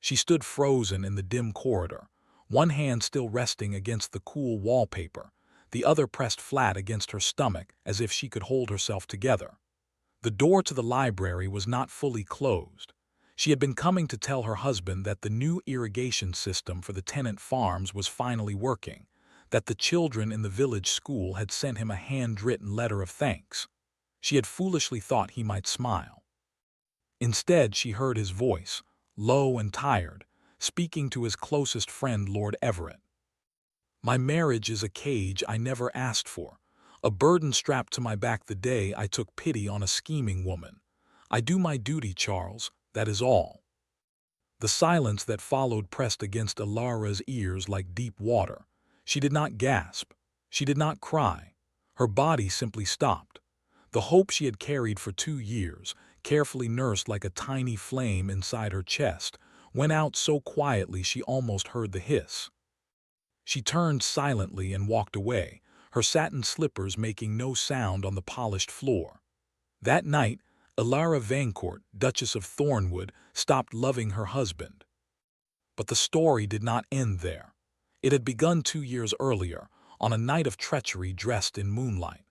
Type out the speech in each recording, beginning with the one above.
She stood frozen in the dim corridor, one hand still resting against the cool wallpaper, the other pressed flat against her stomach as if she could hold herself together. The door to the library was not fully closed. She had been coming to tell her husband that the new irrigation system for the tenant farms was finally working, that the children in the village school had sent him a handwritten letter of thanks. She had foolishly thought he might smile. Instead, she heard his voice, low and tired, speaking to his closest friend, Lord Everett. "My marriage is a cage I never asked for, a burden strapped to my back the day I took pity on a scheming woman. I do my duty, Charles, that is all." The silence that followed pressed against Alara's ears like deep water. She did not gasp. She did not cry. Her body simply stopped. The hope she had carried for 2 years, carefully nursed like a tiny flame inside her chest, went out so quietly she almost heard the hiss. She turned silently and walked away, her satin slippers making no sound on the polished floor. That night, Alara Vancourt, Duchess of Thornwood, stopped loving her husband. But the story did not end there. It had begun 2 years earlier, on a night of treachery dressed in moonlight.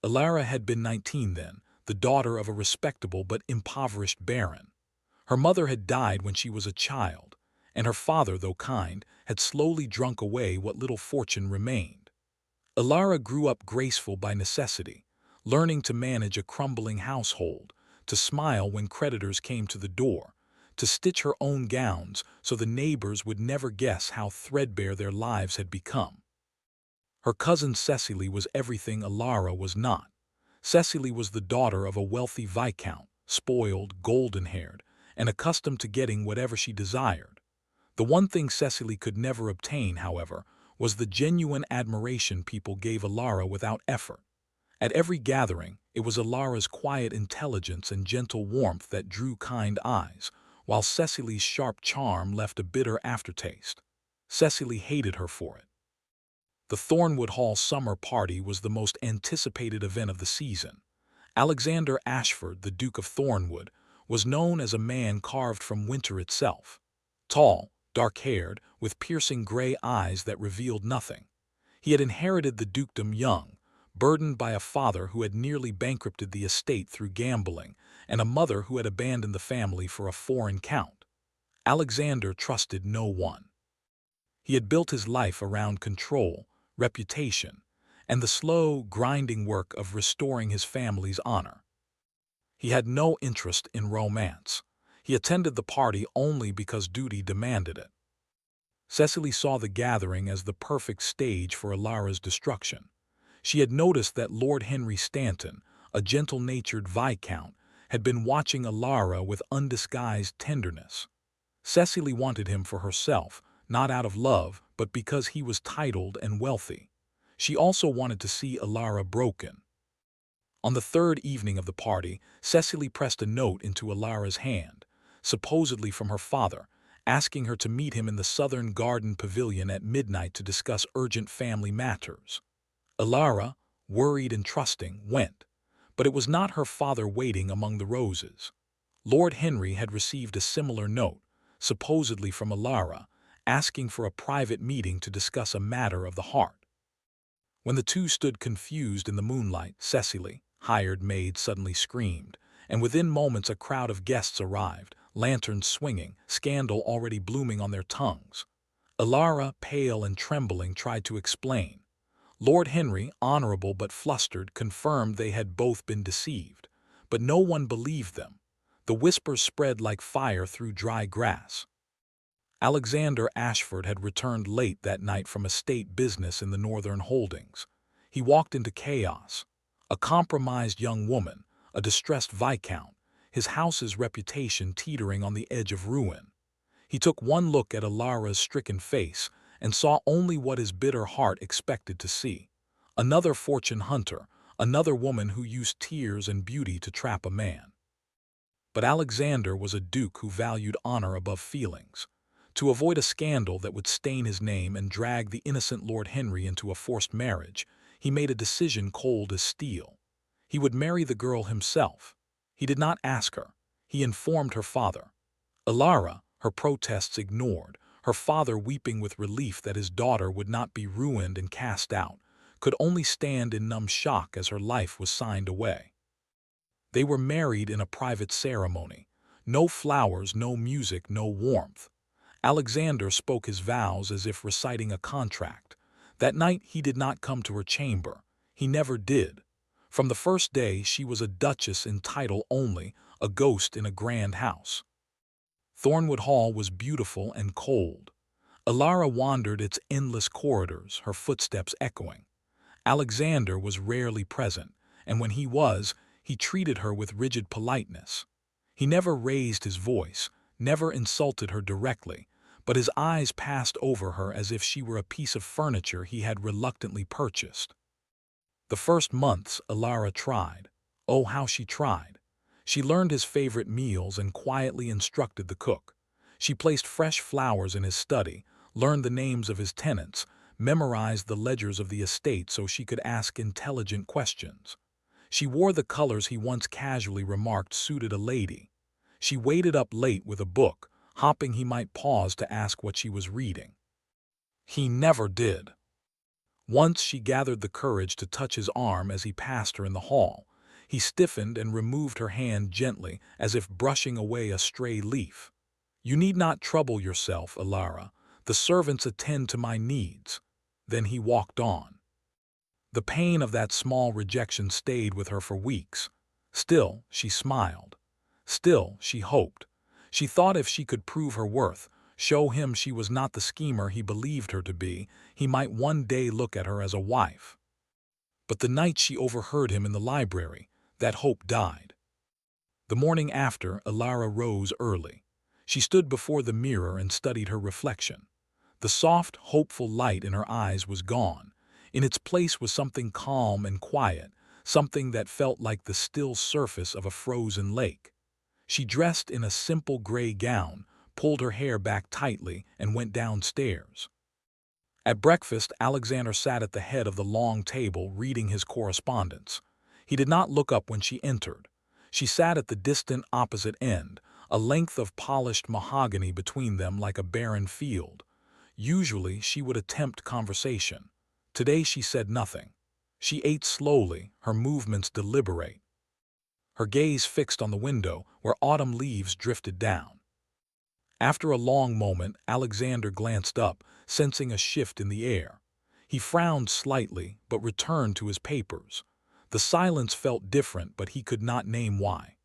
Alara had been 19 then, the daughter of a respectable but impoverished baron. Her mother had died when she was a child, and her father, though kind, had slowly drunk away what little fortune remained. Alara grew up graceful by necessity, learning to manage a crumbling household, to smile when creditors came to the door, to stitch her own gowns so the neighbors would never guess how threadbare their lives had become. Her cousin Cecily was everything Alara was not. Cecily was the daughter of a wealthy viscount, spoiled, golden-haired, and accustomed to getting whatever she desired. The one thing Cecily could never obtain, however, was the genuine admiration people gave Alara without effort. At every gathering, it was Alara's quiet intelligence and gentle warmth that drew kind eyes, while Cecily's sharp charm left a bitter aftertaste. Cecily hated her for it. The Thornwood Hall summer party was the most anticipated event of the season. Alexander Ashford, the Duke of Thornwood, was known as a man carved from winter itself. Tall, dark-haired, with piercing gray eyes that revealed nothing. He had inherited the dukedom young, burdened by a father who had nearly bankrupted the estate through gambling, and a mother who had abandoned the family for a foreign count. Alexander trusted no one. He had built his life around control, reputation, and the slow, grinding work of restoring his family's honor. He had no interest in romance. He attended the party only because duty demanded it. Cecily saw the gathering as the perfect stage for Alara's destruction. She had noticed that Lord Henry Stanton, a gentle-natured viscount, had been watching Alara with undisguised tenderness. Cecily wanted him for herself, not out of love, but because he was titled and wealthy. She also wanted to see Alara broken. On the third evening of the party, Cecily pressed a note into Alara's hand, supposedly from her father, asking her to meet him in the Southern Garden Pavilion at midnight to discuss urgent family matters. Alara, worried and trusting, went, but it was not her father waiting among the roses. Lord Henry had received a similar note, supposedly from Alara, asking for a private meeting to discuss a matter of the heart. When the two stood confused in the moonlight, Cecily, hired maid, suddenly screamed, and within moments a crowd of guests arrived, lanterns swinging, scandal already blooming on their tongues. Alara, pale and trembling, tried to explain. Lord Henry, honorable but flustered, confirmed they had both been deceived, but no one believed them. The whispers spread like fire through dry grass. Alexander Ashford had returned late that night from estate business in the Northern Holdings. He walked into chaos. A compromised young woman, a distressed viscount, his house's reputation teetering on the edge of ruin. He took one look at Alara's stricken face and saw only what his bitter heart expected to see. Another fortune hunter, another woman who used tears and beauty to trap a man. But Alexander was a duke who valued honor above feelings. To avoid a scandal that would stain his name and drag the innocent Lord Henry into a forced marriage, he made a decision cold as steel. He would marry the girl himself. He did not ask her. He informed her father. Alara, her protests ignored, her father weeping with relief that his daughter would not be ruined and cast out, could only stand in numb shock as her life was signed away. They were married in a private ceremony. No flowers, no music, no warmth. Alexander spoke his vows as if reciting a contract. That night he did not come to her chamber. He never did. From the first day she was a duchess in title only, a ghost in a grand house. Thornwood Hall was beautiful and cold. Alara wandered its endless corridors, her footsteps echoing. Alexander was rarely present, and when he was, he treated her with rigid politeness. He never raised his voice, never insulted her directly, but his eyes passed over her as if she were a piece of furniture he had reluctantly purchased. The first months, Alara tried. Oh, how she tried. She learned his favorite meals and quietly instructed the cook. She placed fresh flowers in his study, learned the names of his tenants, memorized the ledgers of the estate so she could ask intelligent questions. She wore the colors he once casually remarked suited a lady. She waited up late with a book, hoping he might pause to ask what she was reading. He never did. Once she gathered the courage to touch his arm as he passed her in the hall. He stiffened and removed her hand gently, as if brushing away a stray leaf. "You need not trouble yourself, Alara. The servants attend to my needs." Then he walked on. The pain of that small rejection stayed with her for weeks. Still, she smiled. Still, she hoped. She thought if she could prove her worth, show him she was not the schemer he believed her to be, he might one day look at her as a wife. But the night she overheard him in the library, that hope died. The morning after, Alara rose early. She stood before the mirror and studied her reflection. The soft, hopeful light in her eyes was gone. In its place was something calm and quiet, something that felt like the still surface of a frozen lake. She dressed in a simple gray gown, pulled her hair back tightly, and went downstairs. At breakfast, Alexander sat at the head of the long table reading his correspondence. He did not look up when she entered. She sat at the distant opposite end, a length of polished mahogany between them like a barren field. Usually she would attempt conversation. Today she said nothing. She ate slowly, her movements deliberate. Her gaze fixed on the window where autumn leaves drifted down. After a long moment, Alexander glanced up, sensing a shift in the air. He frowned slightly, but returned to his papers. The silence felt different, but he could not name why.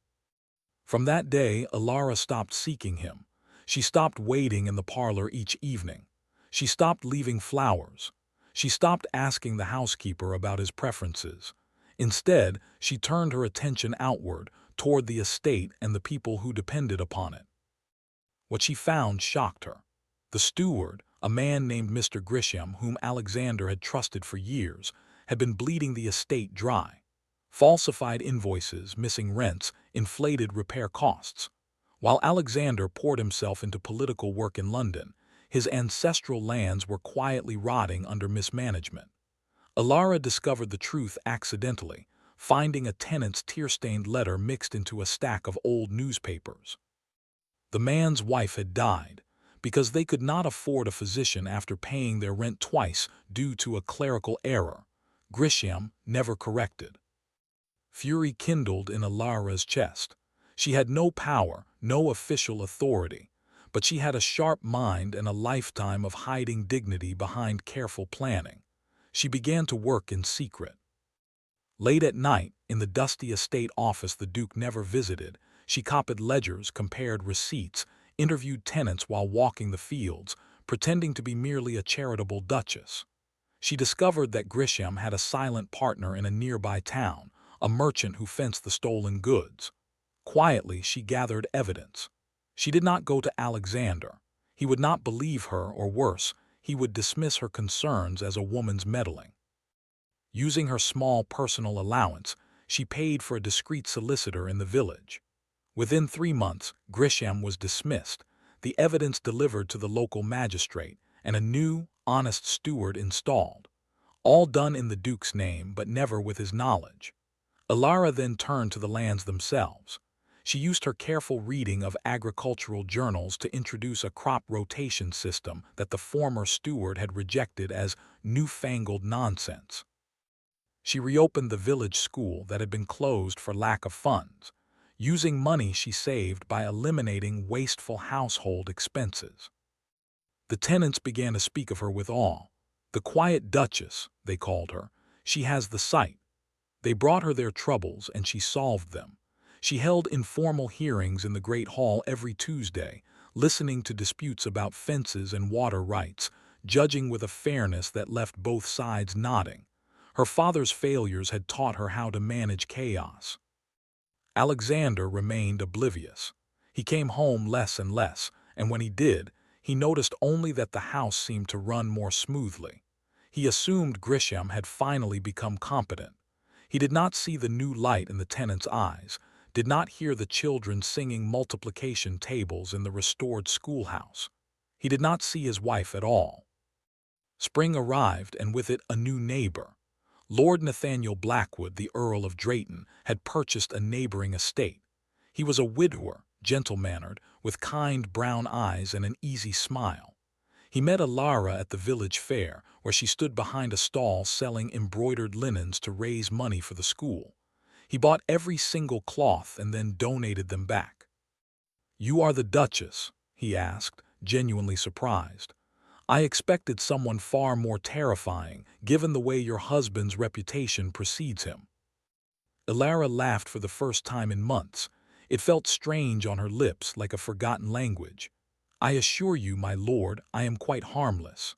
From that day, Alara stopped seeking him. She stopped waiting in the parlor each evening. She stopped leaving flowers. She stopped asking the housekeeper about his preferences. Instead, she turned her attention outward, toward the estate and the people who depended upon it. What she found shocked her. The steward, a man named Mr. Grisham, whom Alexander had trusted for years, had been bleeding the estate dry. Falsified invoices, missing rents, inflated repair costs. While Alexander poured himself into political work in London, his ancestral lands were quietly rotting under mismanagement. Alara discovered the truth accidentally, finding a tenant's tear-stained letter mixed into a stack of old newspapers. The man's wife had died because they could not afford a physician after paying their rent twice due to a clerical error. Grisham never corrected. Fury kindled in Alara's chest. She had no power, no official authority, but she had a sharp mind and a lifetime of hiding dignity behind careful planning. She began to work in secret. Late at night, in the dusty estate office the Duke never visited, she copied ledgers, compared receipts, interviewed tenants while walking the fields, pretending to be merely a charitable duchess. She discovered that Grisham had a silent partner in a nearby town, a merchant who fenced the stolen goods. Quietly, she gathered evidence. She did not go to Alexander. He would not believe her, or worse, he would dismiss her concerns as a woman's meddling. Using her small personal allowance, she paid for a discreet solicitor in the village. Within 3 months, Grisham was dismissed, the evidence delivered to the local magistrate, and a new, honest steward installed. All done in the Duke's name, but never with his knowledge. Alara then turned to the lands themselves. She used her careful reading of agricultural journals to introduce a crop rotation system that the former steward had rejected as newfangled nonsense. She reopened the village school that had been closed for lack of funds, using money she saved by eliminating wasteful household expenses. The tenants began to speak of her with awe. The quiet duchess, they called her. She has the sight. They brought her their troubles, and she solved them. She held informal hearings in the Great Hall every Tuesday, listening to disputes about fences and water rights, judging with a fairness that left both sides nodding. Her father's failures had taught her how to manage chaos. Alexander remained oblivious. He came home less and less, and when he did, he noticed only that the house seemed to run more smoothly. He assumed Grisham had finally become competent. He did not see the new light in the tenants' eyes, did not hear the children singing multiplication tables in the restored schoolhouse. He did not see his wife at all. Spring arrived, and with it a new neighbor. Lord Nathaniel Blackwood, the Earl of Drayton, had purchased a neighboring estate. He was a widower, gentle-mannered, with kind brown eyes and an easy smile. He met Alara at the village fair, where she stood behind a stall selling embroidered linens to raise money for the school. He bought every single cloth and then donated them back. "You are the Duchess?" he asked, genuinely surprised. "I expected someone far more terrifying, given the way your husband's reputation precedes him." Alara laughed for the first time in months. It felt strange on her lips, like a forgotten language. "I assure you, my lord, I am quite harmless."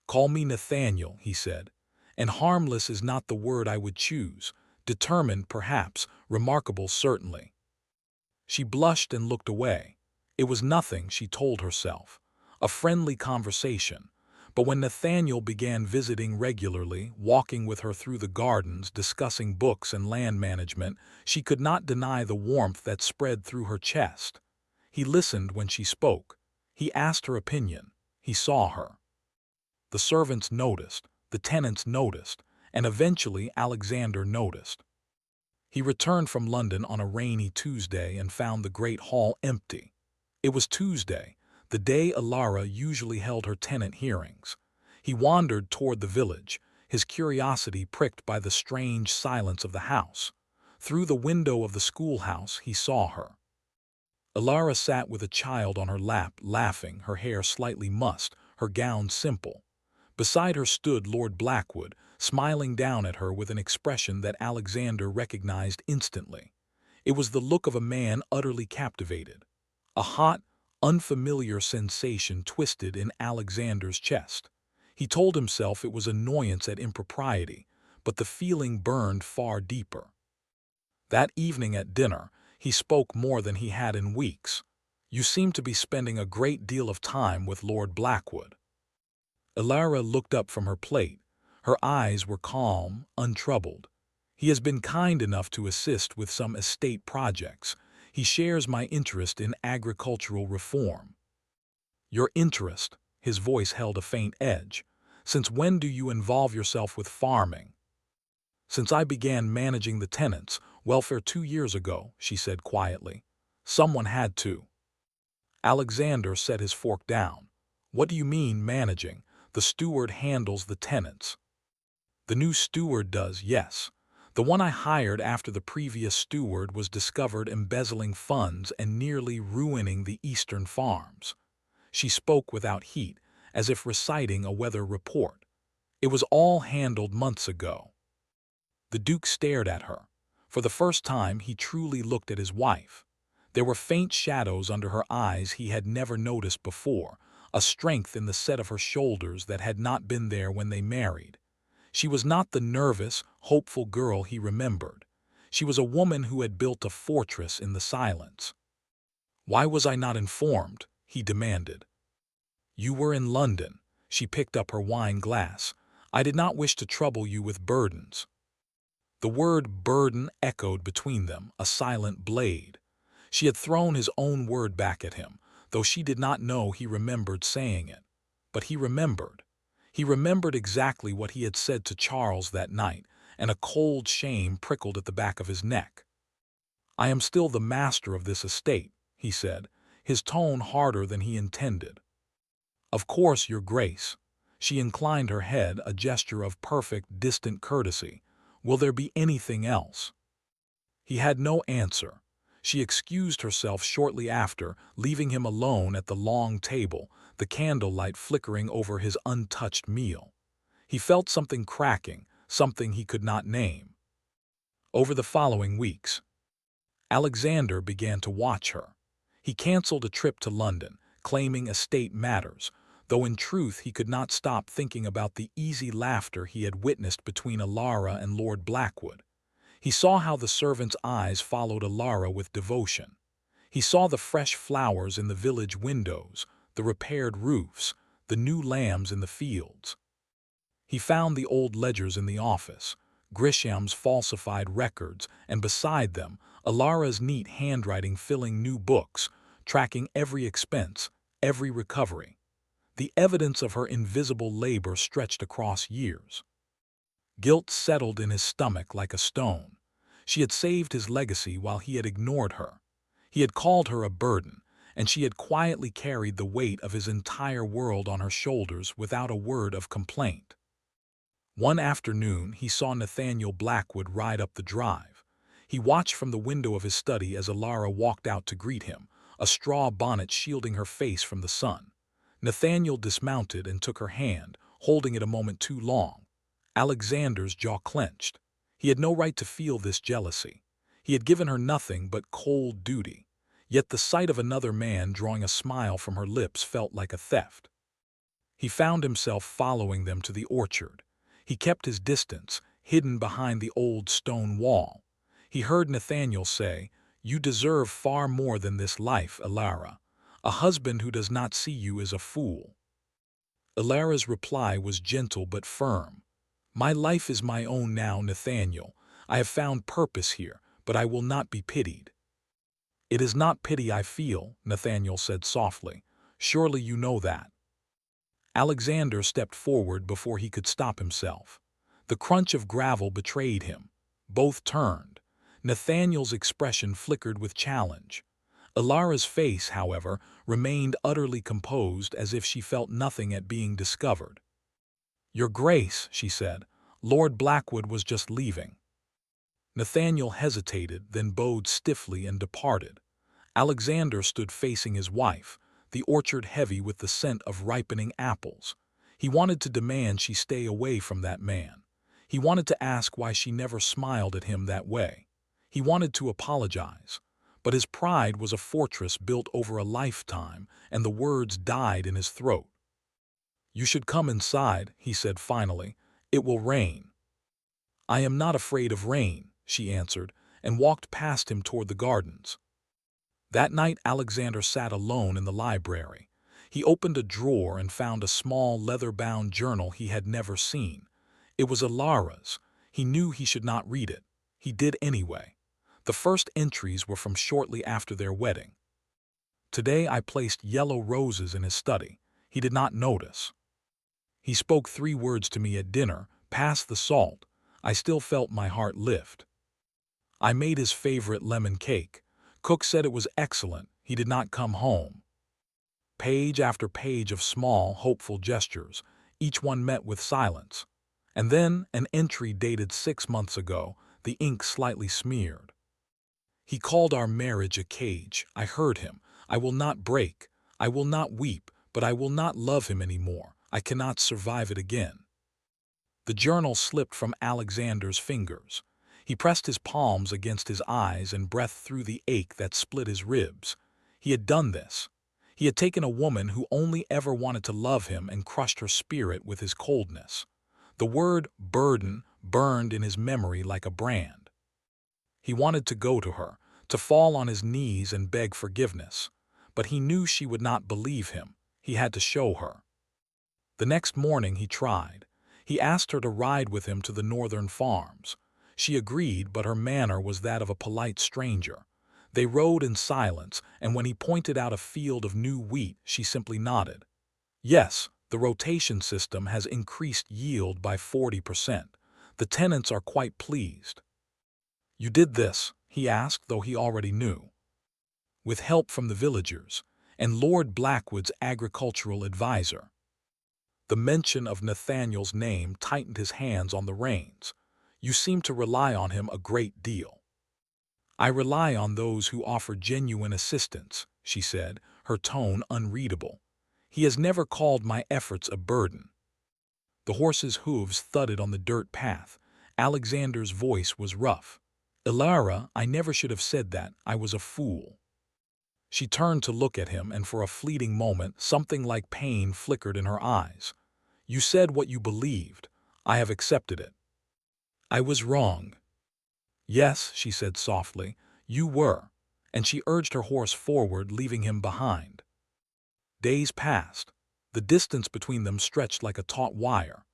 "Call me Nathaniel," he said. "And harmless is not the word I would choose. Determined, perhaps, remarkable certainly." She blushed and looked away. It was nothing, she told herself. A friendly conversation. But when Nathaniel began visiting regularly, walking with her through the gardens, discussing books and land management, she could not deny the warmth that spread through her chest. He listened when she spoke. He asked her opinion. He saw her. The servants noticed, the tenants noticed, and eventually Alexander noticed. He returned from London on a rainy Tuesday and found the Great Hall empty. It was Tuesday, the day Alara usually held her tenant hearings. He wandered toward the village, his curiosity pricked by the strange silence of the house. Through the window of the schoolhouse he saw her. Alara sat with a child on her lap, laughing, her hair slightly mussed, her gown simple. Beside her stood Lord Blackwood, smiling down at her with an expression that Alexander recognized instantly. It was the look of a man utterly captivated. A hot, unfamiliar sensation twisted in Alexander's chest. He told himself it was annoyance at impropriety, but the feeling burned far deeper. That evening at dinner, he spoke more than he had in weeks. "You seem to be spending a great deal of time with Lord Blackwood." Alara looked up from her plate. Her eyes were calm, untroubled. "He has been kind enough to assist with some estate projects. He shares my interest in agricultural reform." "Your interest?" His voice held a faint edge. "Since when do you involve yourself with farming?" "Since I began managing the tenants' welfare 2 years ago," she said quietly. "Someone had to." Alexander set his fork down. "What do you mean, managing? The steward handles the tenants." "The new steward does, yes. The one I hired after the previous steward was discovered embezzling funds and nearly ruining the eastern farms." She spoke without heat, as if reciting a weather report. "It was all handled months ago." The Duke stared at her. For the first time he truly looked at his wife. There were faint shadows under her eyes he had never noticed before, a strength in the set of her shoulders that had not been there when they married. She was not the nervous, hopeful girl he remembered. She was a woman who had built a fortress in the silence. "Why was I not informed?" he demanded. "You were in London." She picked up her wine glass. "I did not wish to trouble you with burdens." The word burden echoed between them, a silent blade. She had thrown his own word back at him, though she did not know he remembered saying it. But he remembered. He remembered exactly what he had said to Charles that night, and a cold shame prickled at the back of his neck. I am still the master of this estate, he said, his tone harder than he intended. Of course, Your Grace. She inclined her head, a gesture of perfect, distant courtesy. Will there be anything else? He had no answer. She excused herself shortly after, leaving him alone at the long table, the candlelight flickering over his untouched meal. He felt something cracking, something he could not name. Over the following weeks, Alexander began to watch her. He canceled a trip to London, claiming estate matters, though in truth he could not stop thinking about the easy laughter he had witnessed between Alara and Lord Blackwood. He saw how the servants' eyes followed Alara with devotion. He saw the fresh flowers in the village windows, the repaired roofs, the new lambs in the fields. He found the old ledgers in the office, Grisham's falsified records, and beside them, Alara's neat handwriting filling new books, tracking every expense, every recovery. The evidence of her invisible labor stretched across years. Guilt settled in his stomach like a stone. She had saved his legacy while he had ignored her. He had called her a burden, and she had quietly carried the weight of his entire world on her shoulders without a word of complaint. One afternoon, he saw Nathaniel Blackwood ride up the drive. He watched from the window of his study as Alara walked out to greet him, a straw bonnet shielding her face from the sun. Nathaniel dismounted and took her hand, holding it a moment too long. Alexander's jaw clenched. He had no right to feel this jealousy. He had given her nothing but cold duty. Yet the sight of another man drawing a smile from her lips felt like a theft. He found himself following them to the orchard. He kept his distance, hidden behind the old stone wall. He heard Nathaniel say, "You deserve far more than this life, Alara. A husband who does not see you is a fool." Alara's reply was gentle but firm. "My life is my own now, Nathaniel. I have found purpose here, but I will not be pitied." "It is not pity I feel," Nathaniel said softly. "Surely you know that." Alexander stepped forward before he could stop himself. The crunch of gravel betrayed him. Both turned. Nathaniel's expression flickered with challenge. Alara's face, however, remained utterly composed, as if she felt nothing at being discovered. "Your Grace," she said, "Lord Blackwood was just leaving." Nathaniel hesitated, then bowed stiffly and departed. Alexander stood facing his wife, the orchard heavy with the scent of ripening apples. He wanted to demand she stay away from that man. He wanted to ask why she never smiled at him that way. He wanted to apologize. But his pride was a fortress built over a lifetime, and the words died in his throat. "You should come inside," he said finally. "It will rain." "I am not afraid of rain," she answered, and walked past him toward the gardens. That night Alexander sat alone in the library. He opened a drawer and found a small leather-bound journal he had never seen. It was Alara's. He knew he should not read it. He did anyway. The first entries were from shortly after their wedding. "Today I placed yellow roses in his study. He did not notice. He spoke 3 words to me at dinner, 'Pass the salt.' I still felt my heart lift. I made his favorite lemon cake. Cook said it was excellent. He did not come home." Page after page of small, hopeful gestures, each one met with silence. And then an entry dated 6 months ago, the ink slightly smeared. "He called our marriage a cage. I heard him. I will not break. I will not weep, but I will not love him anymore. I cannot survive it again." The journal slipped from Alexander's fingers. He pressed his palms against his eyes and breathed through the ache that split his ribs. He had done this. He had taken a woman who only ever wanted to love him and crushed her spirit with his coldness. The word burden burned in his memory like a brand. He wanted to go to her, to fall on his knees and beg forgiveness. But he knew she would not believe him. He had to show her. The next morning he tried. He asked her to ride with him to the northern farms. She agreed, but her manner was that of a polite stranger. They rode in silence, and when he pointed out a field of new wheat, she simply nodded. "Yes, the rotation system has increased yield by 40%. The tenants are quite pleased." "You did this," he asked, though he already knew. With help from the villagers and Lord Blackwood's agricultural advisor. The mention of Nathaniel's name tightened his hands on the reins. You seem to rely on him a great deal. I rely on those who offer genuine assistance, she said, her tone unreadable. He has never called my efforts a burden. The horse's hooves thudded on the dirt path. Alexander's voice was rough. Ilara, I never should have said that. I was a fool. She turned to look at him, and for a fleeting moment something like pain flickered in her eyes. You said what you believed. I have accepted it. I was wrong. Yes, she said softly, you were, and she urged her horse forward, leaving him behind. Days passed. The distance between them stretched like a taut wire.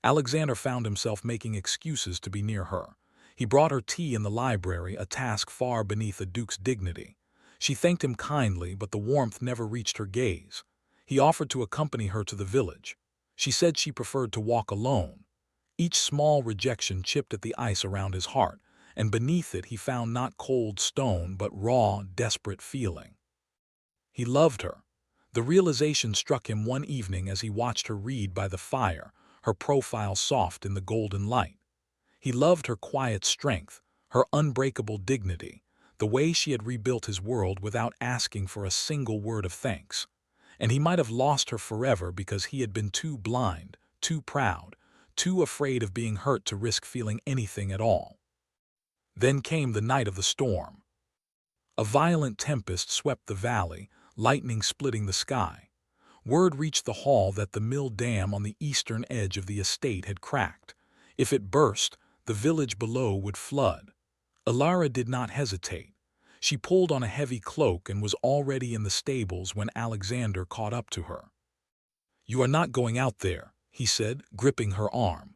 Alexander found himself making excuses to be near her. He brought her tea in the library, a task far beneath a duke's dignity. She thanked him kindly, but the warmth never reached her gaze. He offered to accompany her to the village. She said she preferred to walk alone. Each small rejection chipped at the ice around his heart, and beneath it he found not cold stone but raw, desperate feeling. He loved her. The realization struck him one evening as he watched her read by the fire, her profile soft in the golden light. He loved her quiet strength, her unbreakable dignity, the way she had rebuilt his world without asking for a single word of thanks. And he might have lost her forever because he had been too blind, too proud, too afraid of being hurt to risk feeling anything at all. Then came the night of the storm. A violent tempest swept the valley, lightning splitting the sky. Word reached the hall that the mill dam on the eastern edge of the estate had cracked. If it burst, the village below would flood. Ilara did not hesitate. She pulled on a heavy cloak and was already in the stables when Alexander caught up to her. You are not going out there, he said, gripping her arm.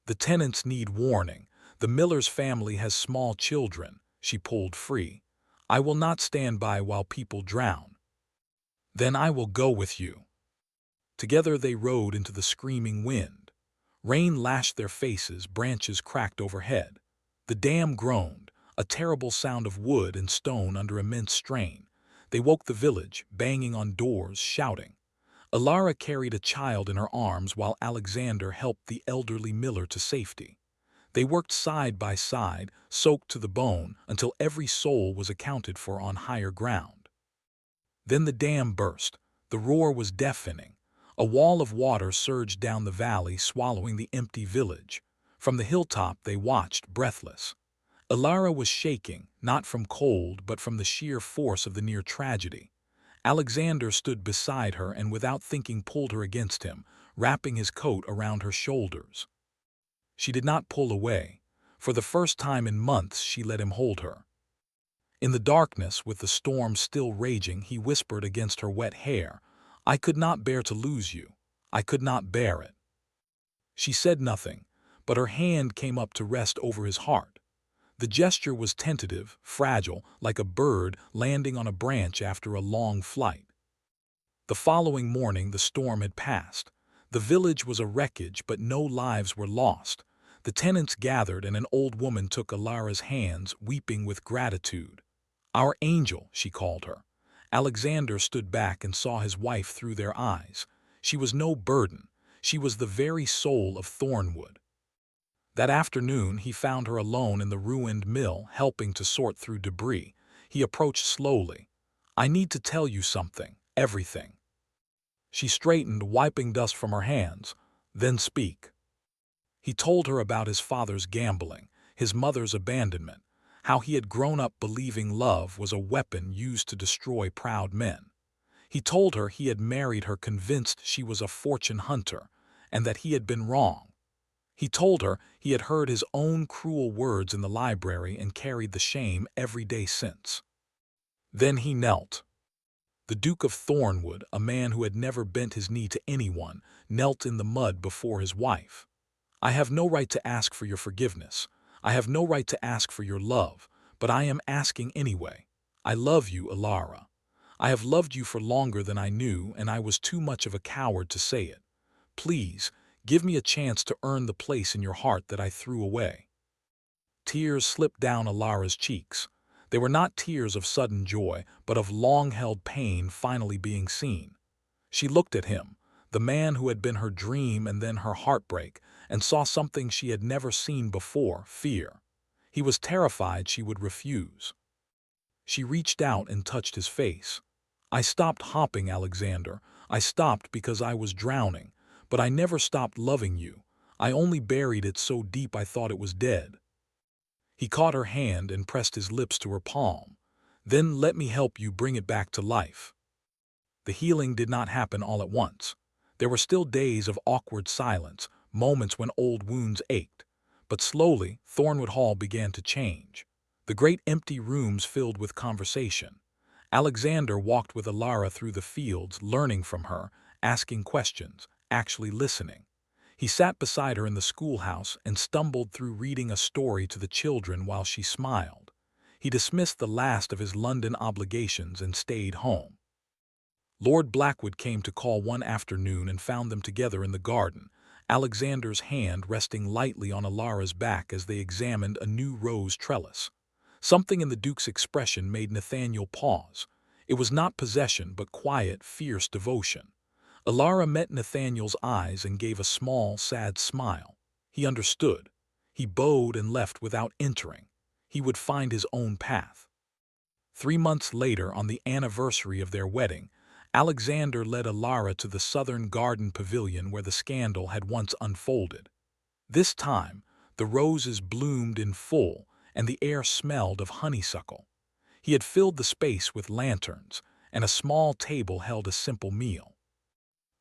The tenants need warning. The miller's family has small children. She pulled free. I will not stand by while people drown. Then I will go with you. Together they rode into the screaming wind. Rain lashed their faces, branches cracked overhead. The dam groaned, a terrible sound of wood and stone under immense strain. They woke the village, banging on doors, shouting. Ilara carried a child in her arms while Alexander helped the elderly miller to safety. They worked side by side, soaked to the bone, until every soul was accounted for on higher ground. Then the dam burst. The roar was deafening. A wall of water surged down the valley, swallowing the empty village. From the hilltop they watched, breathless. Ilara was shaking, not from cold but from the sheer force of the near tragedy. Alexander stood beside her and without thinking pulled her against him, wrapping his coat around her shoulders. She did not pull away. For the first time in months she let him hold her. In the darkness, with the storm still raging, he whispered against her wet hair, I could not bear to lose you. I could not bear it. She said nothing, but her hand came up to rest over his heart. The gesture was tentative, fragile, like a bird landing on a branch after a long flight. The following morning the storm had passed. The village was a wreckage, but no lives were lost. The tenants gathered and an old woman took Ilara's hands, weeping with gratitude. Our angel, she called her. Alexander stood back and saw his wife through their eyes. She was no burden. She was the very soul of Thornwood. That afternoon he found her alone in the ruined mill, helping to sort through debris. He approached slowly. I need to tell you something, everything. She straightened, wiping dust from her hands. Then speak. He told her about his father's gambling, his mother's abandonment, how he had grown up believing love was a weapon used to destroy proud men. He told her he had married her convinced she was a fortune hunter, and that he had been wrong. He told her he had heard his own cruel words in the library and carried the shame every day since. Then he knelt. The Duke of Thornwood, a man who had never bent his knee to anyone, knelt in the mud before his wife. I have no right to ask for your forgiveness. I have no right to ask for your love, but I am asking anyway. I love you, Ilara. I have loved you for longer than I knew, and I was too much of a coward to say it. Please, give me a chance to earn the place in your heart that I threw away. Tears slipped down Alara's cheeks. They were not tears of sudden joy, but of long-held pain finally being seen. She looked at him, the man who had been her dream and then her heartbreak, and saw something she had never seen before: fear. He was terrified she would refuse. She reached out and touched his face. "I stopped hopping, Alexander. I stopped because I was drowning. But I never stopped loving you. I only buried it so deep I thought it was dead." He caught her hand and pressed his lips to her palm. "Then let me help you bring it back to life." The healing did not happen all at once. There were still days of awkward silence, moments when old wounds ached. But slowly, Thornwood Hall began to change. The great empty rooms filled with conversation. Alexander walked with Alara through the fields, learning from her, asking questions, actually listening. He sat beside her in the schoolhouse and stumbled through reading a story to the children while she smiled. He dismissed the last of his London obligations and stayed home. Lord Blackwood came to call one afternoon and found them together in the garden, Alexander's hand resting lightly on Alara's back as they examined a new rose trellis. Something in the Duke's expression made Nathaniel pause. It was not possession, but quiet, fierce devotion. Alara met Nathaniel's eyes and gave a small, sad smile. He understood. He bowed and left without entering. He would find his own path. 3 months later, on the anniversary of their wedding, Alexander led Alara to the southern garden pavilion where the scandal had once unfolded. This time, the roses bloomed in full, and the air smelled of honeysuckle. He had filled the space with lanterns, and a small table held a simple meal.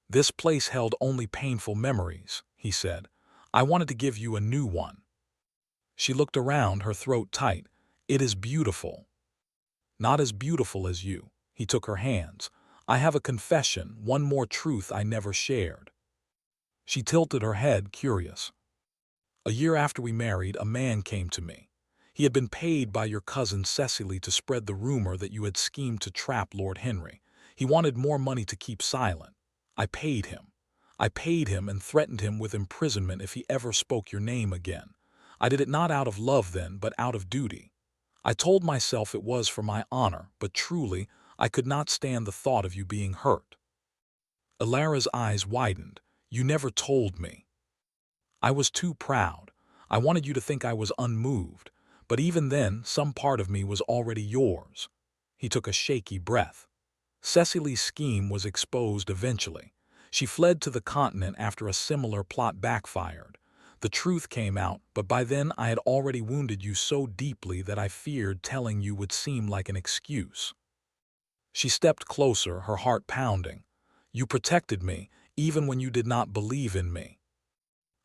"This place held only painful memories," he said. "I wanted to give you a new one." She looked around, her throat tight. "It is beautiful." "Not as beautiful as you." He took her hands. "I have a confession, one more truth I never shared." She tilted her head, curious. "A year after we married, a man came to me. He had been paid by your cousin Cecily to spread the rumor that you had schemed to trap Lord Henry. He wanted more money to keep silent. I paid him. I paid him and threatened him with imprisonment if he ever spoke your name again. I did it not out of love then, but out of duty. I told myself it was for my honor, but truly, I could not stand the thought of you being hurt." Alara's eyes widened. "You never told me." "I was too proud. I wanted you to think I was unmoved. But even then, some part of me was already yours." He took a shaky breath. "Cecily's scheme was exposed eventually. She fled to the continent after a similar plot backfired. The truth came out, but by then I had already wounded you so deeply that I feared telling you would seem like an excuse." She stepped closer, her heart pounding. "You protected me, even when you did not believe in me."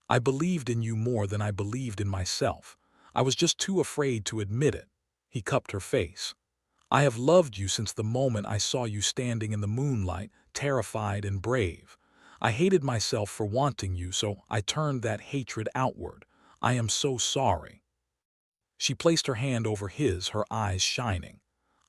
"I believed in you more than I believed in myself. I was just too afraid to admit it." He cupped her face. "I have loved you since the moment I saw you standing in the moonlight, terrified and brave. I hated myself for wanting you, so I turned that hatred outward. I am so sorry." She placed her hand over his, her eyes shining.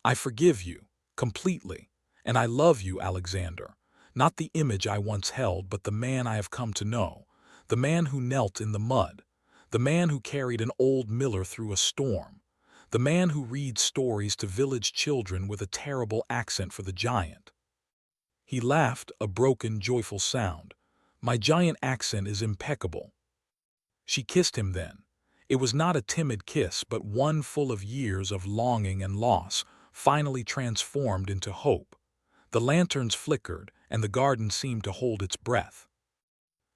"I forgive you, completely. And I love you, Alexander. Not the image I once held, but the man I have come to know. The man who knelt in the mud. The man who carried an old miller through a storm. The man who reads stories to village children with a terrible accent for the giant." He laughed, a broken, joyful sound. "My giant accent is impeccable." She kissed him then. It was not a timid kiss, but one full of years of longing and loss, finally transformed into hope. The lanterns flickered, and the garden seemed to hold its breath.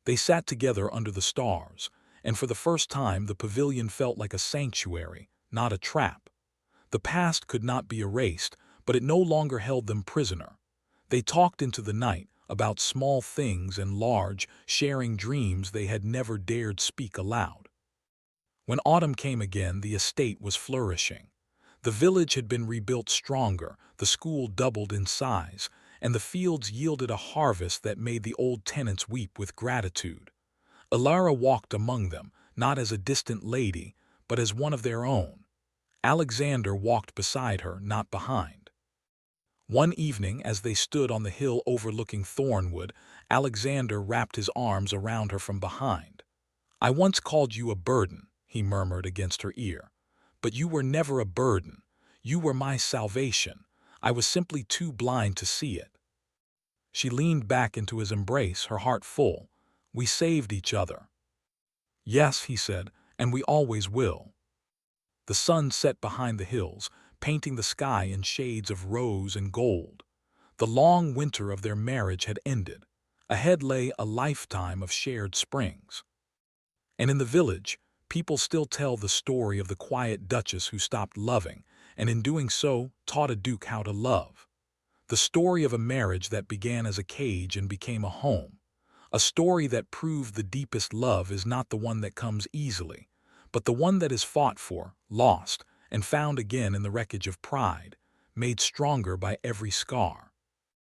They sat together under the stars, and for the first time the pavilion felt like a sanctuary, not a trap. The past could not be erased, but it no longer held them prisoner. They talked into the night, about small things and large, sharing dreams they had never dared speak aloud. When autumn came again, the estate was flourishing. The village had been rebuilt stronger, the school doubled in size, and the fields yielded a harvest that made the old tenants weep with gratitude. Alara walked among them, not as a distant lady, but as one of their own. Alexander walked beside her, not behind. One evening, as they stood on the hill overlooking Thornwood, Alexander wrapped his arms around her from behind. "I once called you a burden," he murmured against her ear. "But you were never a burden. You were my salvation. I was simply too blind to see it." She leaned back into his embrace, her heart full. "We saved each other." "Yes," he said, "and we always will." The sun set behind the hills, painting the sky in shades of rose and gold. The long winter of their marriage had ended. Ahead lay a lifetime of shared springs. And in the village, people still tell the story of the quiet duchess who stopped loving, and in doing so, taught a duke how to love. The story of a marriage that began as a cage and became a home. A story that proved the deepest love is not the one that comes easily, but the one that is fought for, lost, and found again in the wreckage of pride, made stronger by every scar.